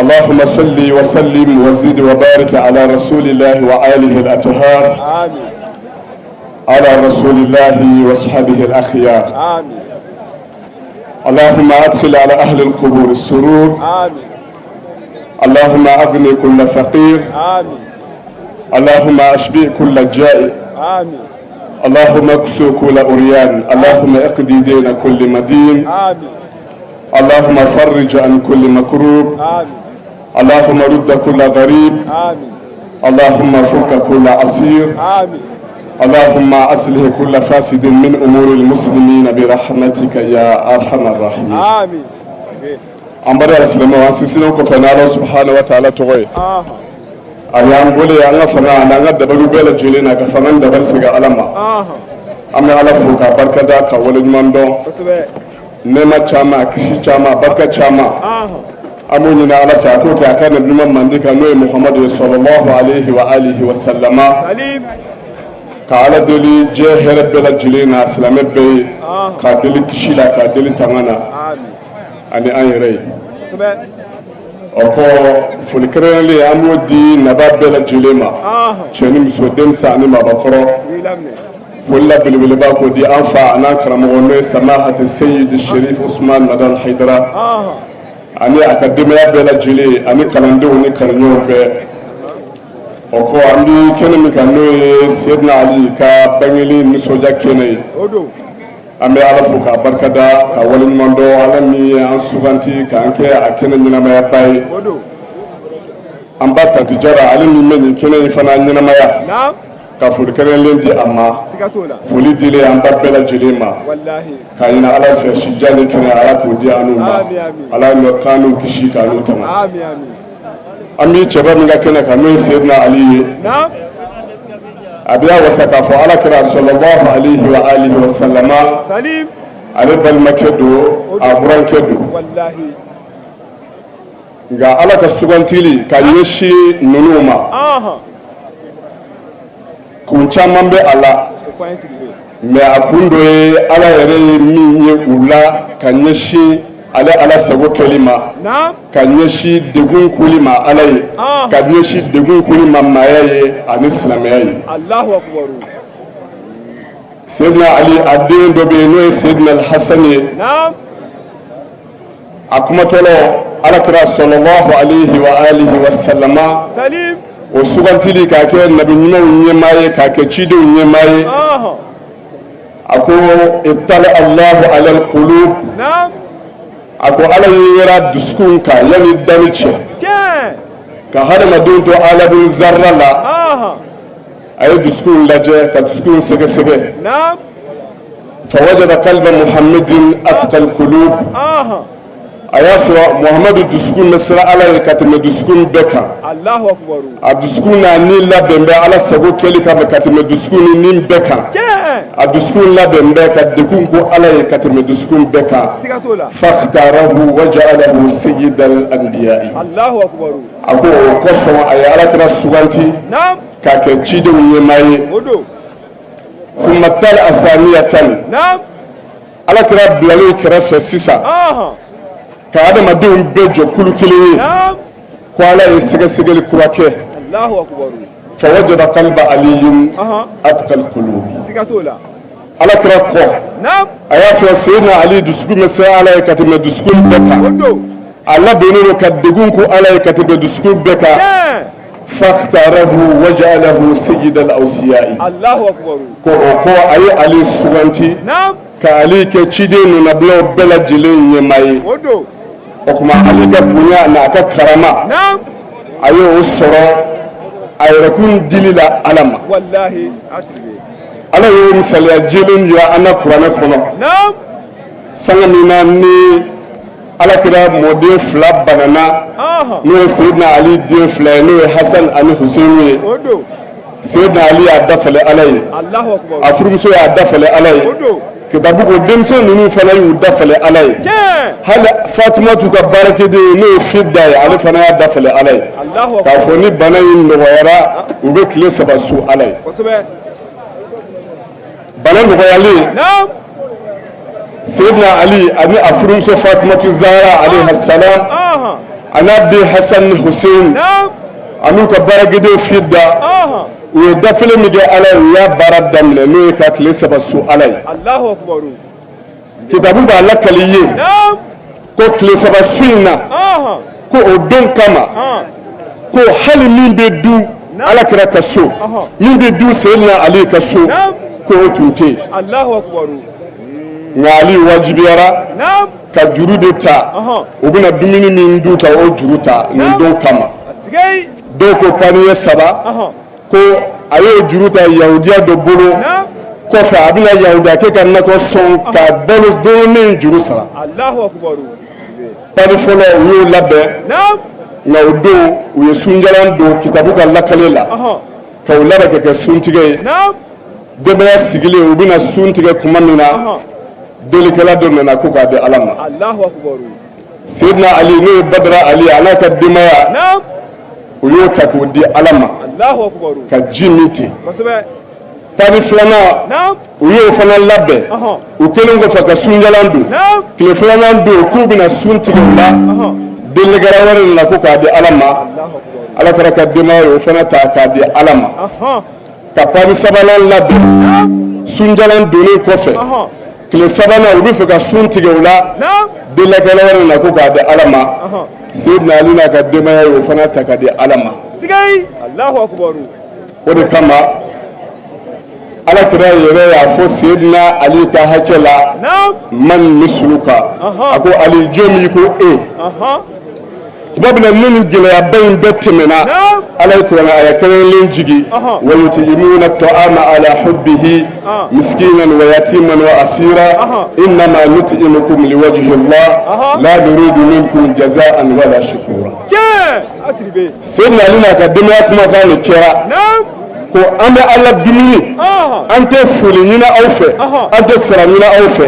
اللهم صل وسلم وزد وبارك على رسول الله وآله الأطهار آمين. على رسول الله وصحبه الأخيار. آمين. اللهم أدخل على أهل القبور السرور. آمين. اللهم أغني كل فقير. آمين. اللهم أشبع كل جائع. آمين. اللهم اكسو كل أريان. اللهم اقضي دين كل مدين. آمين. اللهم فرج عن كل مكروب. آمين. اللهم رد كل غريب. آمين. اللهم فك كل عسير. آمين. اللهم أصلح كل فاسد من أمور المسلمين برحمتك يا أرحم الراحمين. آمين. أمبارح السلام واسسنا كفنا الله سبحانه وتعالى توي. أيام بولي أنا فنا أنا دبلو بيل جلنا كفنا دبل سجى علما. أمي على فوق بركة داك ولد مندو. نما chama كشي chama بركة chama. أموني على فاكوك أكان نما مندك نوي محمد صلى الله عليه وآله وسلم. كعلى دلي جهر بلا جلنا سلام بي كدلي كشيلا كدلي تمانا أني أيري أكو فلكرني أمودي نبى بلا جلما شنو مسودم ساني ما بكرو فلا بالبلباكو دي أنفع أنا كرموني سماحة السيد الشريف عثمان مدن حيدرا أني أكاديمية بلا جلي أني كلاندوني كرنيون بي oko andi kene mi kan no Sayyidina Ali ka bangeli nisoja kene ambe ala fuka barkada ka walin mando ala mi an suganti ka anke akene nyina ma bay amba tantijara ali mi men kene fana nyina ma ya ka ful kene lendi amma fuli dile amba bela jilima wallahi ka ina ala fa shijani kene ala ko di anu ma ala no kanu kishi kanu tama amin amin ami chaba minga kene kanu Sayyidina Ali na'am abiya wasaka fa ala kira sallallahu alaihi wa alihi wa sallama salim ale bal makedo aburan kedo wallahi ga ala ka sugantili ka yeshi nunuma kun chaman be ala me akundo ala yare minye ula ka yeshi ale ala sago kelima ka yeshi degun kulima alai ka yeshi degun kulima mayaye ani islamiyaye Allahu akbar Sayyidina Ali adin dobe no Sayyidina al-Hasan na'am akuma tolo ala kira sallallahu alaihi wa alihi wa sallama salim o sugantili ka ke nabi nyima nyemaye ka ke chido nyemaye ako ittala Allahu ala al-qulub na'am ako ala yira duskun ka yani dalice ka hada madun to ala bin zarrala ay duskun laje ka duskun sege sege na'am fawajada qalba muhammadin atqal qulub ayaswa muhammadu duskun misra ala katme duskun beka Allahu akbar aduskun na ni la bembe ala sago keli ka katme duskun ni beka aduskun la bembe ka dekun ko ala katme duskun beka fakhtarahu waja'alahu sayyidal anbiya'i Allahu akbar ako koso ay ala kira suganti na'am ka ke chide nyemaye odo thumma tal athaniyatan na'am ala kira bilali kira fesisa ka adamadenw bɛɛ jɔ kulu kelen ye ko ala ye sɛgɛsɛgɛli kura kɛ Allahu akbar fawajada qalba aliyin atqal qulubi ala kira kɔ a y'a sɔrɔ Sayyidina Ali dusukun bɛ se ala ye ka tɛmɛ dusukun bɛɛ kan a labɛnnen don ka degun ko ala ye ka tɛmɛ dusukun bɛɛ kan fakhtarahu waja'alahu sayyidal awsiya'i Allahu akbar ko o ko a ye Ali suganti ka Ali kɛ ciden nɔnabilaw bɛɛ lajɛlen ɲɛmaa ye o kuma Ali ka bonya n'a ka karama a ye o sɔrɔ a yɛrɛkun dili la ala ma wallahi ala ye misaliya jelen jira an na kuranɛ kɔnɔ sanga min na ni ala kira mɔden fila banana n'o ye Sayyidina Ali den fila ye n'o ye Hasan ani Husein ye Sayyidina Ali y'a dafale ala ye a furumuso y'a dafale ala ye kitabu ko denmisɛn ninnu fana y'u dafale ala ye hali Fatumatu ka baarakɛden n'o ye Fidda ye ale fana y'a dafale ala ye k'a fɔ ni bana in nɔgɔyara u bɛ tile 3 su ala ye bana nɔgɔyalen Sayyidina Ali ani a furumuso Fatumatu Zahra alayha salam an'a den Hasan ni Hussein an'u ka baaragedenw fidda u ye dafele min kɛ Ala ye u y'a baara daminɛ n'o ye ka tile 3 su Ala ye. Allahu akbar. Kitabu b'a lakali ye ko tile 3 su in na ko o don kama ko hali min bɛ du Alakira ka so min bɛ du Seydina Ali ka so ko o tun tɛ yen. Allahu akbar. Nka Ali wajibiyara ka juru de ta u bɛna dumuni min dun ka o juru ta nin don kama. Dɔw ko paniye 3 ko a y'o juru ta Yahudiya dɔ bolo kɔfɛ a bɛna Yahudiya kɛ ka nakɔ sɔn ka balo dɔɔnin juru sara. Allahu akbar. Pani fɔlɔ u y'o labɛn nka o don u ye sunjalan don kitabu ka lakale la ka u labɛn ka kɛ suntigɛ ye. Denbaya sigilen u bɛna sun tigɛ kuma min na delikɛla dɔ nana ko k'a di Ala ma. Allahu akbar. Seydina Ali n'o ye Badara Ali a n'a ka denbaya u y'o ta k'o di Ala ma ka ji min ten. Pani filanan u y'o fana labɛn u kɛlen kɔfɛ ka sunjalan don tile filanan don k'u bɛna sun tigɛ u la delikɛla wɛrɛ nana ko k'a di Ala ma Ala kɛra ka denbaya y'o fana ta k'a di Ala ma ka pani sabanan labɛn sunjalan donnen kɔfɛ tile sabanan u bɛ fɛ ka sun tigɛ u la delikɛla wɛrɛ nana ko k'a di Ala ma Seydina Ali n'a ka denbaya y'o fana ta k'a di Ala ma. Allahu akbar. O de kama Alakira yɛrɛ y'a fɔ Seydina Ali ka hakɛ la man misluka a ko Ali jɔn min ko e. Tuma bɛna ne ni gɛlɛyaba in bɛɛ tɛmɛna Ala ye kuranɛ aya kɛrɛnkɛrɛnnen jigi wa yut'imuna at-ta'ama ala hubbihi miskinan wa yatiman wa asira innama nut'imukum liwajhi Allah la nuridu minkum jaza'an wala shukura. Seydina Ali n'a ka denbaya kumakan de kɛra ko an bɛ Ala dumuni an tɛ foli ɲini aw fɛ an tɛ sara ɲini aw fɛ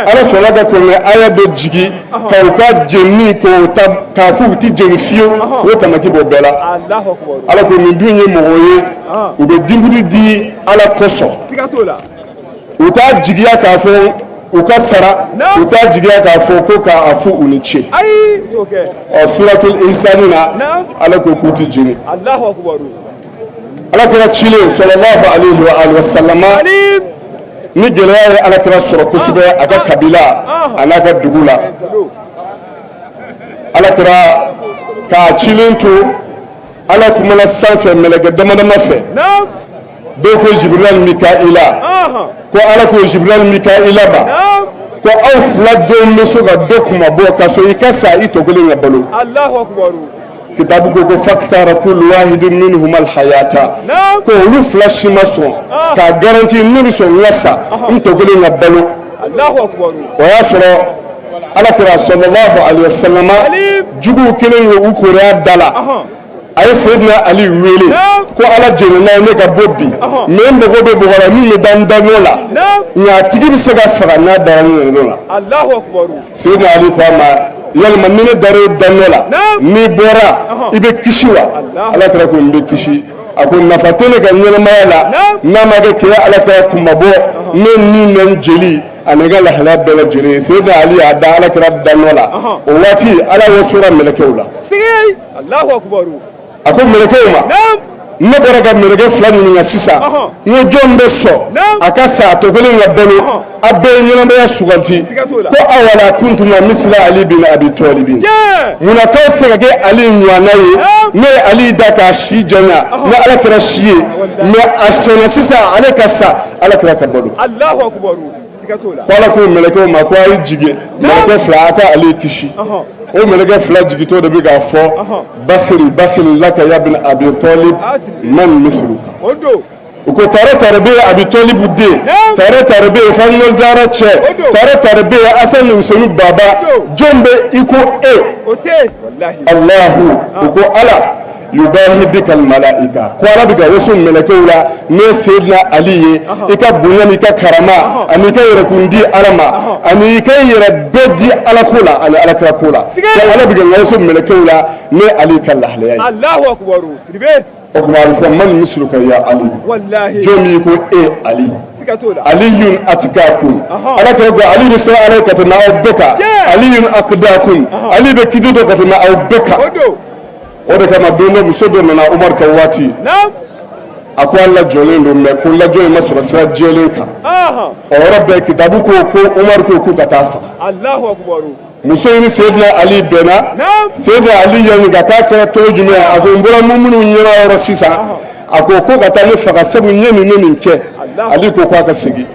Ala sɔnna ka kuranɛ aya dɔ jigi ka u ka jeni k'a fɔ u tɛ jeni fiyewu o tamaki b'o bɛɛ la. Ala ko nin dun ye mɔgɔw ye u bɛ dinbiri di Ala kosɔn u t'a jigiya k'a fɔ u ka sara u t'a jigiya k'a fɔ ko k'a fɔ u ni ce. Suratul Ihsan na Ala ko k'u tɛ jeni. Alakira cilen sallallahu alaihi wa alihi wa sallama ni gɛlɛya ye Alakira sɔrɔ kosɛbɛ a ka kabila a n'a ka dugu la Alakira k'a cilen to Ala kumana sanfɛ mɛlɛkɛ damadama fɛ dɔw ko Jibril Mikaila ko Ala ko Jibril Mikaila ba ko aw fila denw bɛ so ka dɔ kuma bɔ ka so i ka sa i tɔ kelen ka balo. Allahu akbar. Kitabu ko faktara kullu wahidin minhum alhayata ko olu fila si ma sɔn k'a garanti ne bɛ sɔn n ka sa n tɔ kelen ka balo. Allahu akbar. O y'a sɔrɔ Alakira sallallahu alaihi wasallam juguw kelen ye u koreya da la a ye Seydina Ali wele ko Ala jɛnɛ n'a ye ne ka bɔ bi mais n mago bɛ bɔgɔ la min bɛ da n danŋɔ la nka a tigi bɛ se ka faga n'a dara n yɛrɛ la. Allahu akbar. Seydina Ali ko a ma yalima ni ne dar'e danŋɔ la n'i bɔra i bɛ kisi wa Alakira ko n bɛ kisi a ko nafa tɛ ne ka ɲɛnamaya la n'a ma kɛ k'e Alakira kumabɔ ne ni n jeli ani ka lahalaya bɛɛ lajɛlen Seydina Ali y'a da Alakira danŋɔ la o waati Ala y'o sɔrɔ mɛlɛkɛw la. Allahu akbar. A ko mɛlɛkɛw ma ne bɔra ka mɛlɛkɛ fila ɲininka sisan n ko jɔn bɛ sɔn a ka sa a tɔ kelen ka balo a bɛɛ ye ɲɛnamaya suganti ko awala kuntuma misla Ali bin Abi Talib munna k'aw tɛ se ka kɛ Ali ɲɔgɔnna ye ne ye Ali da k'a si janya ni Alakira si ye mais a sɔnna sisan ale ka sa Alakira ka balo. Allahu akbar. Ko Ala ko mɛlɛkɛw ma ko a ye jigin mɛlɛkɛ fila a ka Ale kisi o mɛlɛkɛ fila jigitɔ de bɛ k'a fɔ bakhil laka ya bin Abi Talib man misluka u ko tare bɛ ye Abi Talibu den tare bɛ ye Fatima Zahra cɛ tare bɛ ye Hasan ni Hussein baba jɔn bɛ i ko e Allahu u ko Ala yubahi bika almalaika ko Ala bɛ ka waso mɛlɛkɛw la ne Seydina Ali ye i ka bonya ni ka karama ani i ka yɛrɛkun di Ala ma ani i ka yɛrɛ bɛɛ di Ala ko la ani Alakira ko la Ala bɛ ka waso mɛlɛkɛw la ne Ali ka lahalaya ye. Allahu akbar. O kuma a bɛ fɔ man misluka ya Ali jɔn min ko e Ali aliyun atikakum ala kira ko ali bi sira ala katana aw beka aliyun aqdakum ali be kidido katana aw beka o de kama dondo muso do nana umar ka wati ako alla jolen do me ko la joy masura sira jelen ka o rabbe kitabu ko umar ko katafa Allahu akbar muso ni sayyidina ali bena sayyidina ali yani ga ka kira to jume ako mbura mumunu nyira ora sisa ako ko kata ne faga sabu nyemi ne ke ali ko ka sigi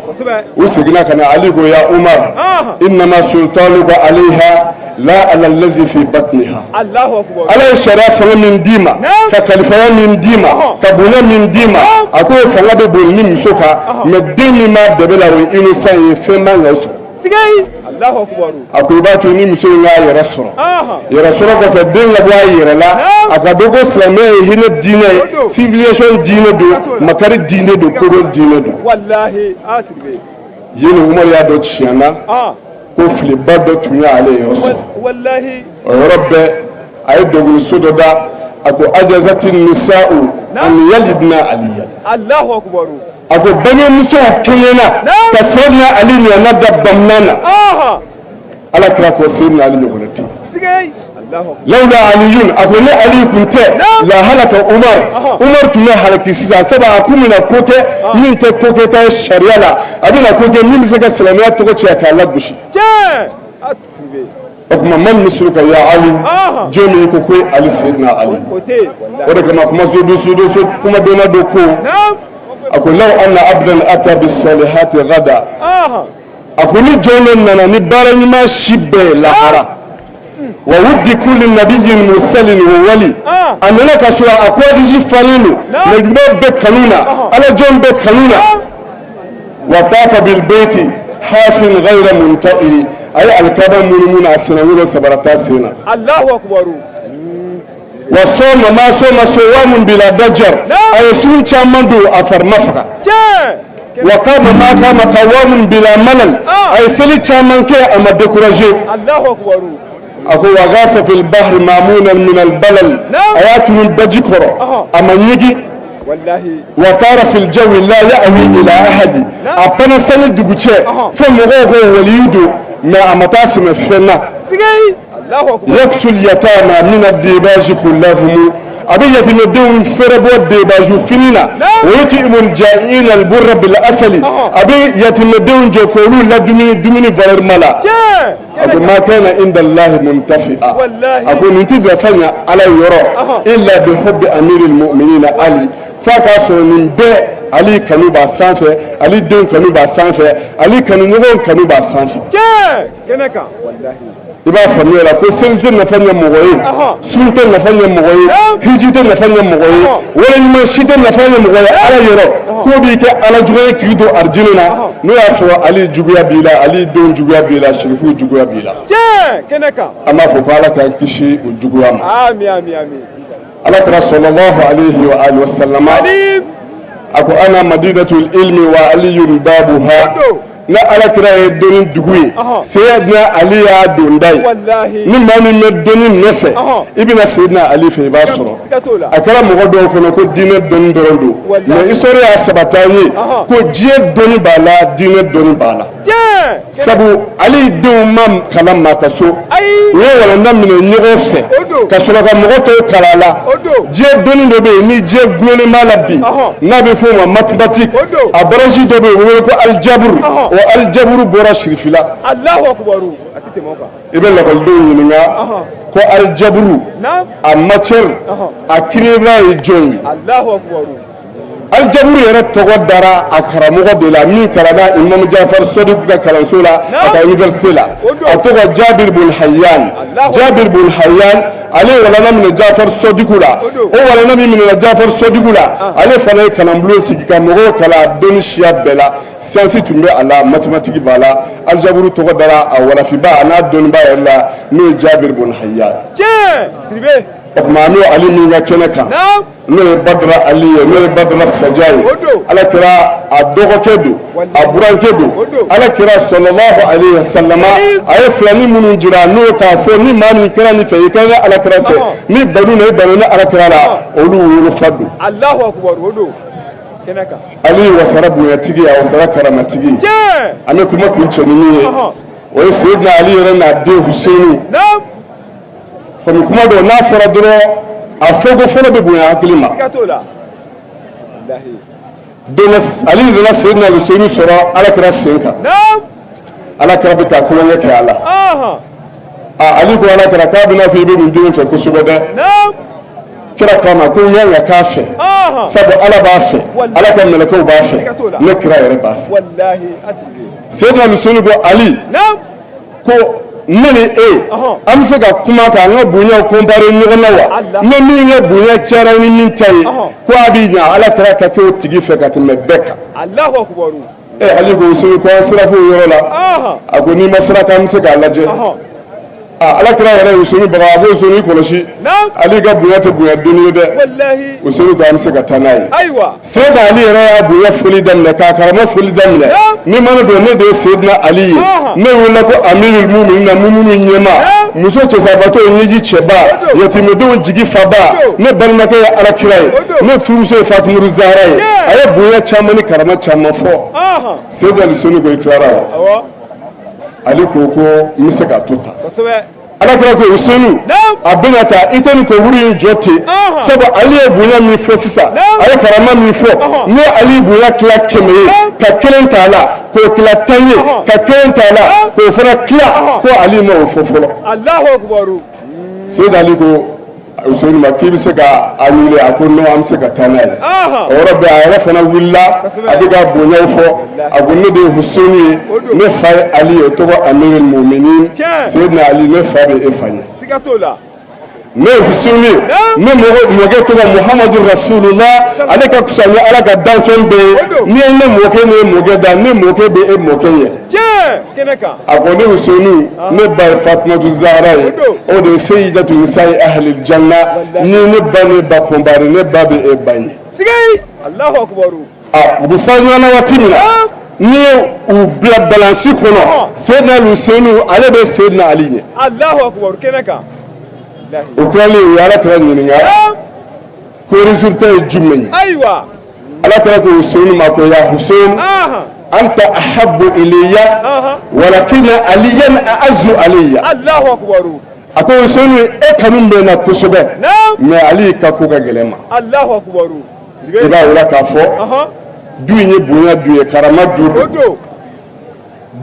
usigina kana ali go ya umar inma sultanuka alaiha la ala allazi fi batniha Allahu akbar ala sharafa min dima fa khalifa min dima tabuna min dima ako fanga be bolni musoka me demi ma debela we inu sai fema ngauso sigay Allahu akbar ako batu ni muso nga ya rasul ko fa denga bo ayira la aka dogo islamé hina dine civilisation dine do makari dine do koro dine do wallahi asigbe yene umar ya do chiana ko fili bado tunya ale rasul wallahi rabbe ay dogo sudoda ako ajazati nisa'u an yalidna aliyan Allahu akbar ako bani muso kenyana ka sayyidina ali ne na dabbamnana ala kira ko sayyidina ali ne gonati sigay laula aliyun afone ali kunte la halaka umar tuna halaki sisa saba akumina koke min te koke ta sharia la abina koke min saka salamiya to ko ka lagushi kuma man misruka ya ali jomi ko ali sayyidina ali wanda kuma so kuma dona do ko أقول لو أن عبدا أتى بالصالحات غدا أقول جون أننا نبارني ما شبه لحرا وودي كل نبي مرسل وولي أننا كسر أقوى دي فلانو نجمع بكنونا على جون بكنونا وطاف بالبيت حاف غير منتئر أي الكبر من أسنان وسبرتا سنا الله أكبر وصوم ما صوم بلا دجر أي سون شامدو أفر مفرا وقام ما قام قوام بلا ملل أي سلي شامنك أما دكراجي الله أكبر أكو وغاس في البحر مامونا من البلل آيات من بجكر أما يجي والله وطار في الجو لا يأوي إلى أحد أبنا سنة دقوتشي فمغوغو وليدو ما أمتاسم فينا يكسو اليتامى من الديباج كلهم أبي يتمدون فربو الديباج فينا ويتئم الجائين البر بالأسل أبي يتمدون جوكولو لا دميني فالر ملا أقول ما كان عند الله منتفئا أقول ننتظر فنيا على يرى إلا بحب أمير المؤمنين علي فاكاسو نمبئ Ali kanu ba sanfɛ ali denw kanu ba sanfɛ ali kanu ɲɔgɔn kanu ba sanfɛ kɛnɛ kan wallahi i b'a faamuya la ko seli tɛ nafa ɲɛ mɔgɔ ye sun tɛ nafa ɲɛ mɔgɔ ye hiji tɛ nafa ɲɛ mɔgɔ ye waleɲuman si tɛ nafa ɲɛ mɔgɔ ye ala yɔrɔ ko b'i kɛ ala jugu ye k'i don arijinɛ na n'o y'a sɔrɔ ali juguya b'i la ali denw juguya b'i la sherifu juguya b'i la kɛnɛ kan an b'a fɔ ko ala k'an kisi o juguya ma ala kɛra sallallahu alayhi wa alihi wa sallama ako ana madinatul ilmi wa aliyun babuha na ala kira ye doni dugu ye sayyidina ali ya dondai ni maa min bɛ doni nɔfɛ i bɛna sayyidina ali fɛ i b'a sɔrɔ a kɛra mɔgɔ dɔw kɔnɔ ko diinɛ dɔnni dɔrɔn don mais histoire y'a sabata ye ko diɲɛ dɔnni b'a la diinɛ dɔnni b'a la sabu ali denw ma kalan maa ka so u ye walanda minɛ ɲɔgɔn fɛ ka sɔrɔ ka mɔgɔ tɔw kala la diɲɛ dɔnni dɔ bɛ yen ni diɲɛ gulonnen b'a la bi n'a bɛ fɔ o ma mathématique a baraji dɔ bɛ yen o bɛ wele ko alijaburu o alijaburu bɔra sirifila Allahu akbar i bɛ lakɔlidenw ɲininka ko alijaburu a matière a kiribra ye jɔn ye Allahu akbar alijaburu yɛrɛ tɔgɔ dara a karamɔgɔ de la min kalanna imam Jafar Sadiq ka kalanso la a ka université la a tɔgɔ Jabir bun Hayyan ale walana minɛ Jafar Sadiq la o walana min minɛ Jafar Sadiq la ale fana ye kalanbulon sigi ka mɔgɔw kalan dɔnni siya bɛɛ la science tun bɛ a la mathématique b'a la alijaburu tɔgɔ dara a walafiba a n'a dɔnniba yɛrɛ la n'o ye Jabir bun Hayyan o tuma n'o ali min ka kɛnɛ kan n'o ye Badara Ali ye n'o ye Badara Saja ye ala kɛra a dɔgɔkɛ don a burankɛ don ala kɛra sallallahu alayhi wa sallama a ye filani minnu jira n'o k'a fɔ ni maa min kɛra nin fɛ i kan ka ala kɛra fɛ ni banu na i banu ni ala kɛra la olu wolofa don Allahu akbar o don ali wasara bonyatigi a wasara karamatigi an bɛ kuma kun cɛ ni min ye o ye Seydina Ali yɛrɛ n'a den Hussein komi kuma dɔ n'a fɔra dɔrɔn a fɔko fɔlɔ bɛ bonya hakili ma Ali nana Seydina Hussein sɔrɔ Alakira sen kan Alakira bɛ ka kulonkɛ kɛ a la Ali ko Alakira k'a bɛna fɔ i bɛ nin den fɛ kosɛbɛ dɛ kira k'a ma ko n y'an ka k'a fɛ sabu Ala b'a fɛ Ala ka mɛlɛkɛw b'a fɛ ne kira yɛrɛ b'a fɛ Seydina Hussein ko Ali ko ne ni e an bɛ se ka kuma k'an ka bonyaw comparer ɲɔgɔn na wa ne min ka bonya cayara ni min ta ye ko a b'i ɲa Alakira ka kɛ o tigi fɛ ka tɛmɛ bɛɛ kan Ali ko Hussein ko an sera fo o yɔrɔ la a ko n'i ma sira kan an bɛ se k'a lajɛ Alakira yɛrɛ ye Hussein baga a ko Hussein kɔlɔsi Ali ka bonya tɛ bonya deni ye dɛ Hussein ko an bɛ se ka taa n'a ye Seydina Ali yɛrɛ y'a bonya foli daminɛ k'a karama foli daminɛ ni mana don ne de ye Seydina Ali ye ne wulila ko Amirul Muminina mumunu ɲɛma muso cɛsabatɔ ɲɛji cɛba yatimɛdenw jigi faba ne balimakɛ ye Alakira ye ne furumuso ye Fatumata Zahra ye a ye bonya caman ni karama caman fɔ Seydina Hussein ko i tilara wa Ali ko n bɛ se ka to tan Alakira ko Hussein a bɛna taa i tɛ nin kɔnkuru in jɔ ten sabu Ali ye bonya min fɔ sisan a ye karama min fɔ ni Ali bonya tila 100 ye ka 1 t'a la k'o tila 10 ye ka 1 t'a la k'o fana tila ko Ali ma o fɔ fɔlɔ Seydina Ali ko Hussein ma k'i bɛ se ka a wuli a ko non an bɛ se ka taa n'a ye o yɔrɔ bɛɛ a yɛrɛ fana wulila a bɛ ka bonyaw fɔ a ko ne de ye Hussein ye ne fa ye Ali ye o tɔgɔ Amirul Muminin Seydina Ali ne fa bɛ e fa ɲɛ ne ye Hussein ye ne mɔkɛ tɔgɔ Muhamadu Rasulullah ale ka fisa ni Ala ka danfɛn bɛɛ ye n'i ye ne mɔkɛ ne ye mɔkɛ da ne mɔkɛ bɛ e mɔkɛ ɲɛ a ko ne Hussein ne ba ye Fatumata Zahra ye o de ye Sayyidatu Nisa'i Ahlil Janna ni ne ba ne ba kɔnbari ne ba bɛ e ba ɲɛ u bɛ fɔ ɲɔgɔn na waati min na n'i ye u bila balansi kɔnɔ Seydina Hussein ale bɛ Seydina Ali ɲɛ o tilalen u ye Alakira ɲininka ko résultat ye jumɛn ye Alakira ko Hussein ma ko ya Hussein anta ahabbu ilayya walakinna aliyan a'azzu alayya a ko Hussein e kanu bɛ na kosɛbɛ mais Ali ka ko ka gɛlɛn ma i b'a wula k'a fɔ du in ye bonya du ye karama du don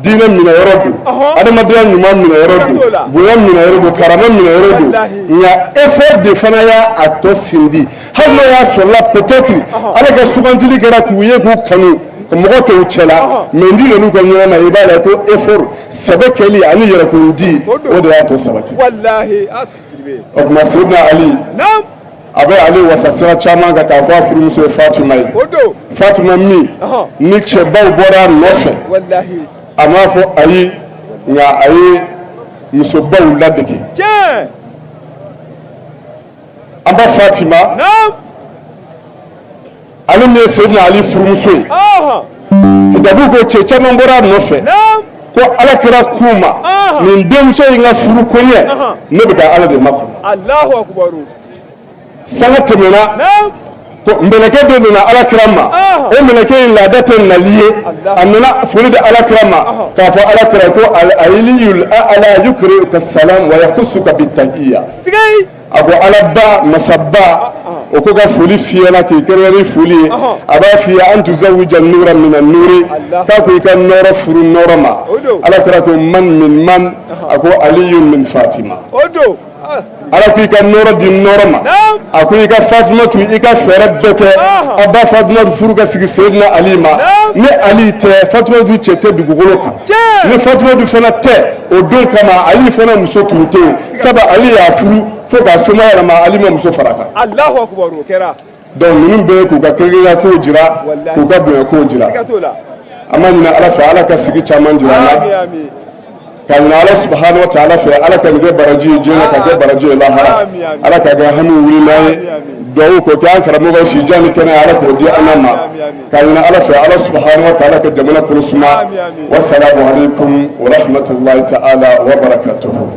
diinɛ minɛ yɔrɔ don adamadenya ɲuman minɛ yɔrɔ don bonya minɛ yɔrɔ don karama minɛ yɔrɔ don nka effort de fana y'a tɔ sindi hali n'o y'a sɔrɔla peut-être Ala ka sugantili kɛra k'u ye k'u kanu mɔgɔ tɔw cɛla mais n dil'olu ka ɲɔgɔn na i b'a la ko effort sɛbɛ kɛli ani yɛrɛkundi o de y'a tɔ sabati o tuma Seydina Ali a bɛ Ale wasa sira caman kan k'a fɔ a furumuso ye Fatima ye Fatima min ni cɛbaw bɔra a nɔfɛ a m'a fɔ ayi nka a ye musobaw ladege an ba Fatima ale min ye Seydina Ali furumuso ye kitabu ko cɛ caman bɔra a nɔfɛ ko Alakira k'u ma nin denmuso in ka furu koɲɛ ne bɛ ka Ala de makɔnɔ sanga tɛmɛna ko mɛlɛkɛ dɔ nana Alakira ma o mɛlɛkɛ in laada tɛ nali ye a nana foli di Alakira ma k'a fɔ Alakira ko al-aliyul a'la yukri'uka salam wa yakhussuka bit-tahiyya a ko Alaba masaba o ko ka foli fiyɛ la k'i kɛrɛnkɛrɛn ni foli ye a b'a f'i ye an tuzawwija nuran mina nuri k'a ko i ka nɔɔrɔ furu nɔɔrɔ ma Alakira ko man min man a ko Aliyun min Fatima Ala ko i ka nɔɔrɔ di nɔɔrɔ ma a ko i ka Fatumatu i ka fɛɛrɛ bɛɛ kɛ a ba Fatumatu furu ka sigi Seydina Ali ma ni Ali tɛ Fatumatu cɛ tɛ dugukolo kan ni Fatumatu fana tɛ o don kama Ali fana muso tun tɛ yen sabu Ali y'a furu fo k'a soma yɛlɛma Ali ma muso fara kan donc ninnu bɛɛ k'u ka kɛrɛnkɛrɛnya kow jira k'u ka bonya kow jira an b'a ɲini Ala fɛ Ala ka sigi caman jira an na ka ɲini Ala subahanahu wa ta'ala fɛ Ala ka nin kɛ baraji ye diɲɛ na ka kɛ baraji ye lahara Ala ka kɛ hami wuli n'an ye duwawu k'o kɛ an karamɔgɔ si jan ni kɛnɛya Ala k'o di an ma ka ɲini Ala fɛ Ala subahanahu wa ta'ala ka jamana kolo suma wasalaamu alaikum wa rahmatulahi ta'ala wa barakatuhu